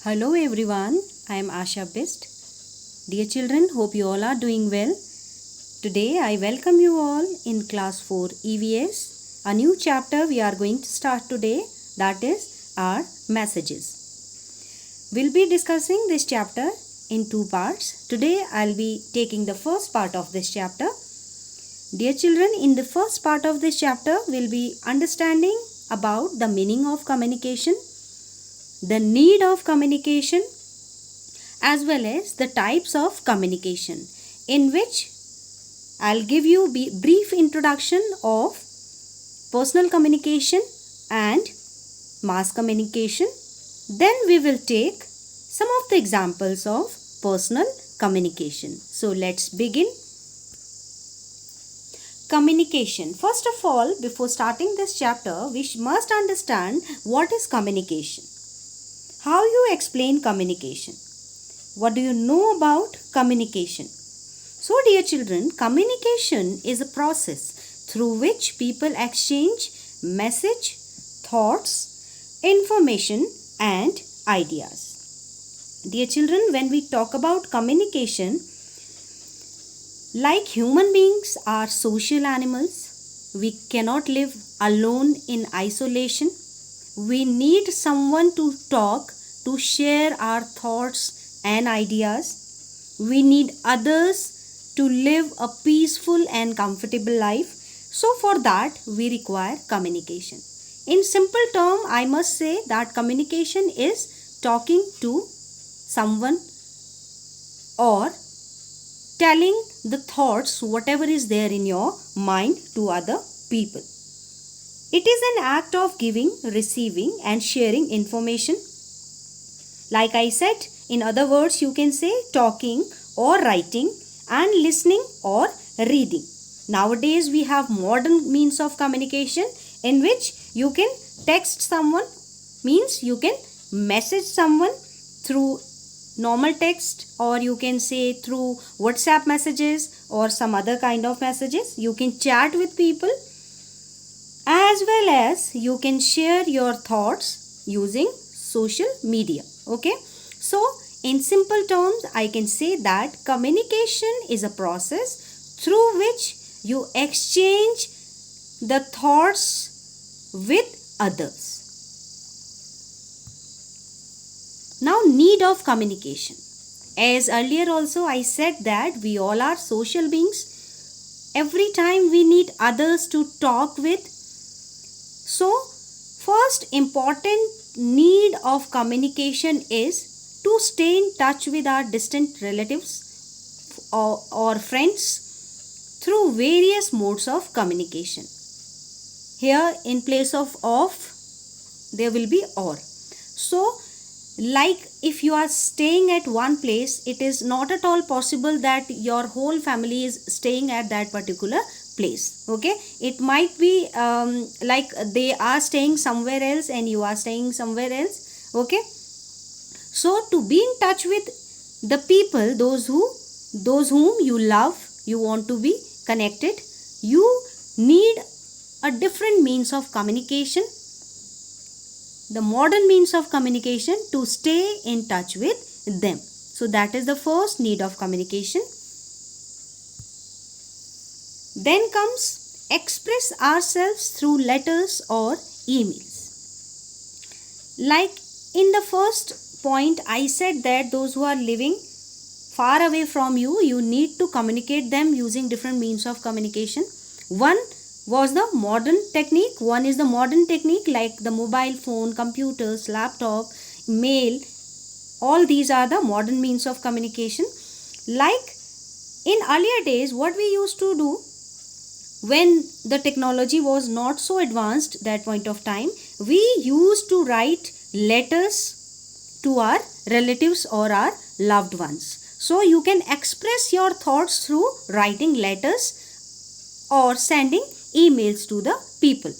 Hello everyone, I am Asha Best. Dear children, hope you all are doing well. Today I welcome you all in class 4 EVS. A new chapter we are going to start today, that is our messages. We'll be discussing this chapter in two parts. Today I'll be taking the first part of this chapter. Dear children, in the first part of this chapter we'll be understanding about the meaning of communication, the need of communication, as well as the types of communication, in which I'll give you brief introduction of personal communication and mass communication. Then we will take some of the examples of personal communication. So let's begin. Communication. First of all, before starting this chapter, we must understand what is communication. How you explain communication? What do you know about communication? So dear children, communication is a process through which people exchange message, thoughts, information and ideas. Dear children, when we talk about communication, like human beings are social animals, we cannot live alone in isolation. We need someone to talk, to share our thoughts and ideas. We need others to live a peaceful and comfortable life. So for that, we require communication. In simple term, I must say that communication is talking to someone or telling the thoughts, whatever is there in your mind, to other people. It is an act of giving, receiving and sharing information. Like I said, in other words, you can say talking or writing and listening or reading. Nowadays, we have modern means of communication in which you can text someone, means you can message someone through normal text, or you can say through WhatsApp messages or some other kind of messages. You can chat with people, as well as you can share your thoughts using social media. Okay, so in simple terms, I can say that communication is a process through which you exchange the thoughts with others. Now, need of communication. As earlier also I said that we all are social beings. Every time we need others to talk with. So, first important need of communication is to stay in touch with our distant relatives or friends through various modes of communication. Here in place of there will be or. So, like if you are staying at one place, it is not at all possible that your whole family is staying at that particular place. Okay, it might be like they are staying somewhere else and you are staying somewhere else. Okay, so to be in touch with the people, those whom you love, you want to be connected, you need a different means of communication, the modern means of communication, to stay in touch with them. So that is the first need of communication. Then comes express ourselves through letters or emails. Like in the first point, I said that those who are living far away from you, you need to communicate them using different means of communication. One was the modern technique. One is the modern technique like the mobile phone, computers, laptop, mail. All these are the modern means of communication. Like in earlier days, what we used to do, when the technology was not so advanced that point of time, we used to write letters to our relatives or our loved ones. So you can express your thoughts through writing letters or sending emails to the people.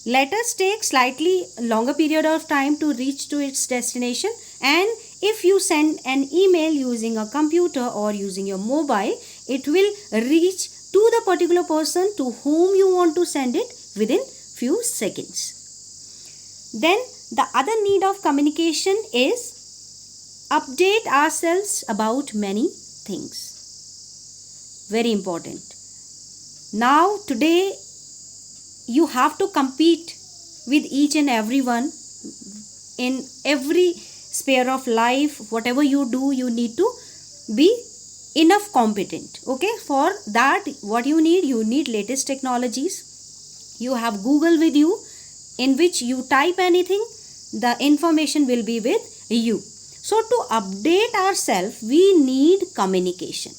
Letters take slightly longer period of time to reach to its destination, and if you send an email using a computer or using your mobile, it will reach to the particular person to whom you want to send it within few seconds. Then the other need of communication is update ourselves about many things. Very important. Now today you have to compete with each and everyone in every sphere of life. Whatever you do, you need to be enough competent. Okay, for that what you need latest technologies. You have Google with you, in which you type anything, the information will be with you. So to update ourselves, we need communication.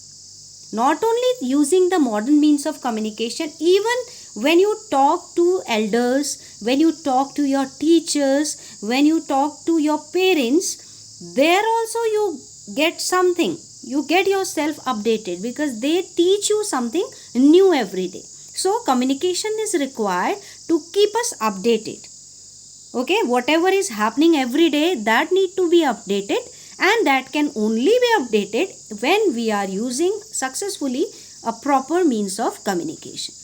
Not only using the modern means of communication, even when you talk to elders, when you talk to your teachers, when you talk to your parents, there also you get something. You get yourself updated because they teach you something new every day. So communication is required to keep us updated. Okay, whatever is happening every day, that need to be updated, and that can only be updated when we are using successfully a proper means of communication.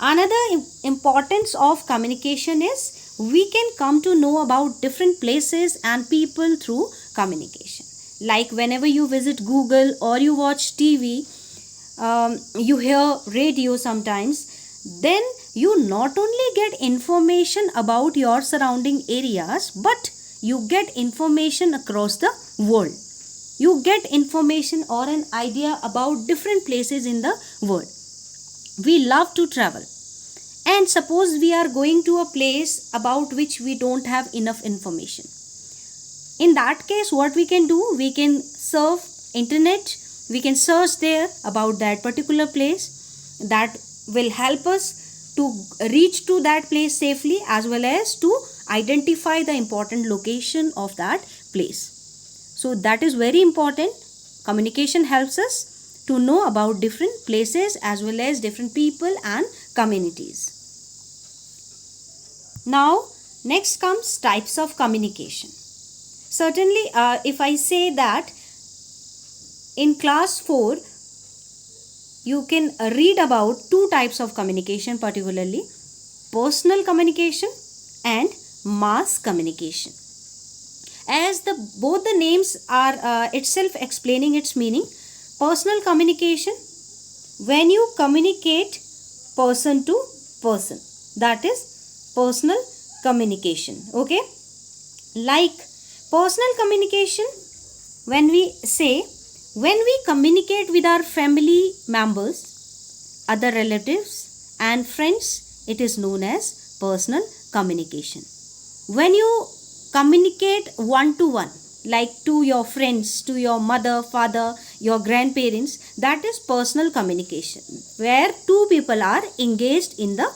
Another importance of communication is we can come to know about different places and people through communication. Like whenever you visit Google or you watch TV, you hear radio sometimes, then you not only get information about your surrounding areas, but you get information across the world. You get information or an idea about different places in the world. We love to travel, and suppose we are going to a place about which we don't have enough information. In that case, what we can do, we can surf internet, we can search there about that particular place. That will help us to reach to that place safely, as well as to identify the important location of that place. So that is very important. Communication helps us to know about different places as well as different people and communities. Now next comes types of communication. Certainly if I say that in class 4 you can read about two types of communication, particularly personal communication and mass communication. As both the names are itself explaining its meaning. Personal communication, when you communicate person to person, that is personal communication. Okay, like personal communication, when we communicate with our family members, other relatives and friends, it is known as personal communication. When you communicate one to one, like to your friends, to your mother, father, your grandparents, that is personal communication, where two people are engaged in the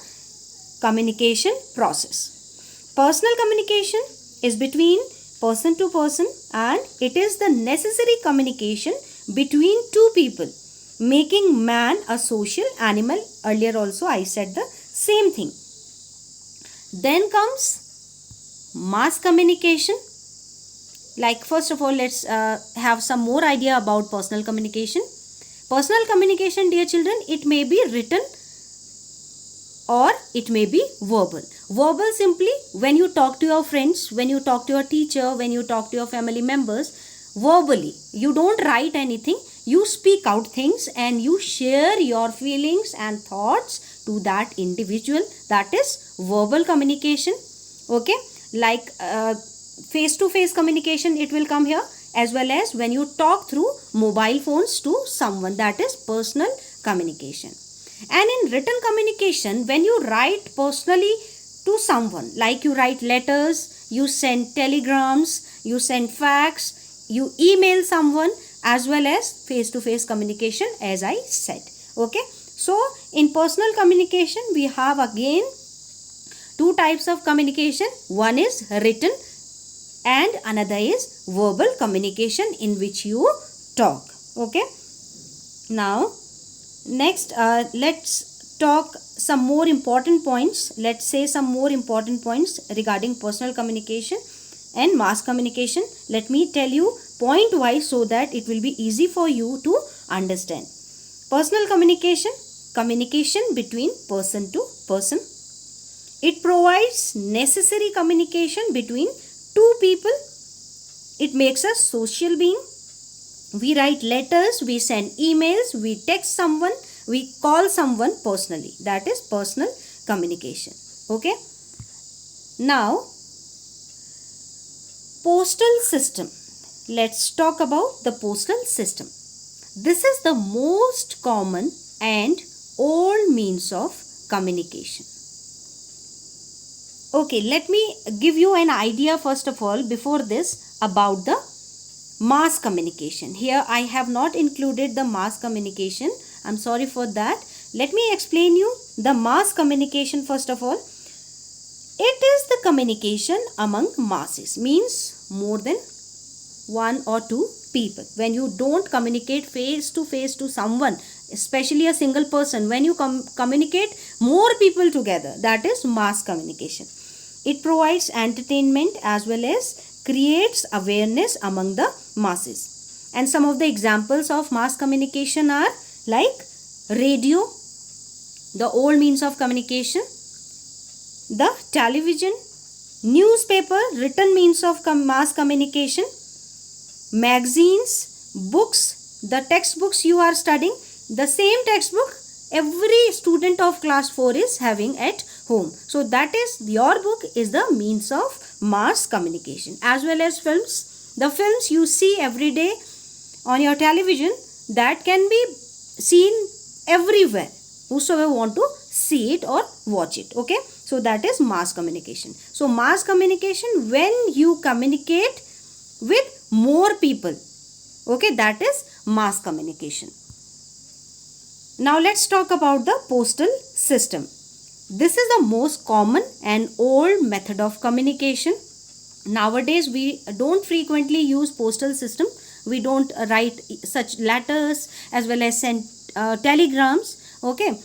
communication process. Personal communication is between person to person, and it is the necessary communication between two people, making man a social animal. Earlier also I said the same thing. Then comes mass communication. Like first of all, let's have some more idea about personal communication. Personal communication, dear children, it may be written or it may be verbal. Verbal simply when you talk to your friends, when you talk to your teacher, when you talk to your family members, verbally. You don't write anything, you speak out things and you share your feelings and thoughts to that individual. That is verbal communication. Okay, like face-to-face communication, it will come here, as well as when you talk through mobile phones to someone, that is personal communication. And in written communication, when you write personally to someone, like you write letters, you send telegrams, you send fax, you email someone, as well as face-to-face communication, as I said. Okay, so in personal communication we have again two types of communication. One is written and another is verbal communication, in which you talk. Okay, now next let's talk some more important points. Let's say some more important points regarding personal communication and mass communication. Let me tell you point wise so that it will be easy for you to understand. Personal communication, communication between person to person. It provides necessary communication between two people. It makes us social being. We write letters, we send emails, we text someone, we call someone personally. That is personal communication. Okay. Now, postal system. Let's talk about the postal system. This is the most common and old means of communication. Okay, let me give you an idea first of all before this about the mass communication. Here I have not included the mass communication. I'm sorry for that. Let me explain you the mass communication first of all. It is the communication among masses, means more than one or two people. When you don't communicate face to someone, especially a single person, when you communicate more people together, that is mass communication. It provides entertainment as well as creates awareness among the masses. And some of the examples of mass communication are like radio, the old means of communication, the television, newspaper, written means of mass communication, magazines, books, the textbooks you are studying, the same textbook every student of class 4 is having at home. So that is, your book is the means of mass communication. As well as films, the films you see every day on your television, that can be seen everywhere, whosoever want to see it or watch it. Okay, so that is mass communication. So mass communication, when you communicate with more people, okay, that is mass communication. Now let's talk about the postal system. This is the most common and old method of communication. Nowadays we don't frequently use postal system. We don't write such letters as well as send telegrams. Okay,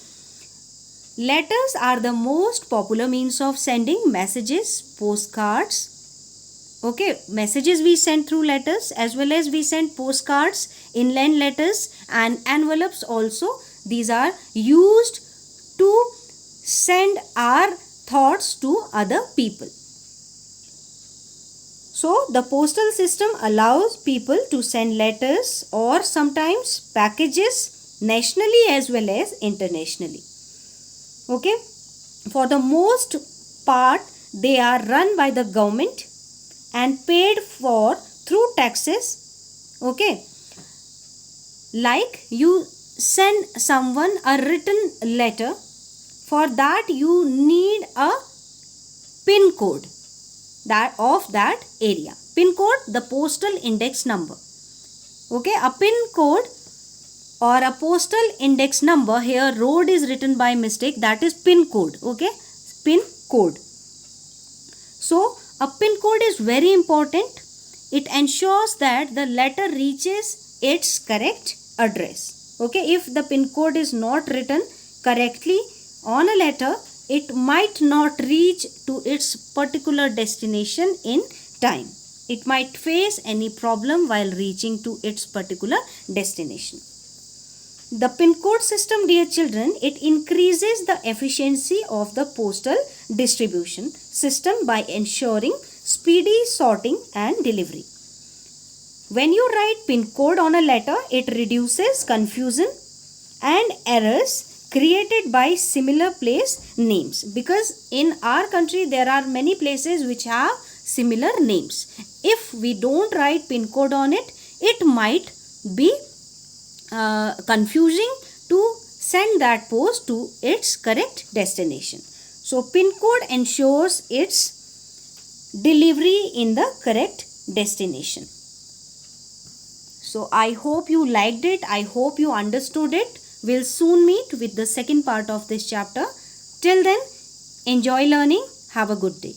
letters are the most popular means of sending messages, postcards. Okay, messages we send through letters as well as we send postcards, inland letters and envelopes also. These are used to send our thoughts to other people. So the postal system allows people to send letters or sometimes packages nationally as well as internationally. Okay, for the most part they are run by the government and paid for through taxes. Okay, like you send someone a written letter, for that you need a pin code that of that area. Pin code, the postal index number. Okay, a pin code or a postal index number, here road is written by mistake, that is pin code. Okay, pin code. So a pin code is very important. It ensures that the letter reaches its correct address. Okay, if the pin code is not written correctly on a letter, it might not reach to its particular destination in time. It might face any problem while reaching to its particular destination. The pin code system, dear children, it increases the efficiency of the postal distribution system by ensuring speedy sorting and delivery. When you write pin code on a letter, it reduces confusion and errors created by similar place names, because in our country there are many places which have similar names. If we don't write pin code on it, it might be confusing to send that post to its correct destination. So pin code ensures its delivery in the correct destination. So I hope you liked it. I hope you understood it. We'll soon meet with the second part of this chapter. Till then, enjoy learning. Have a good day.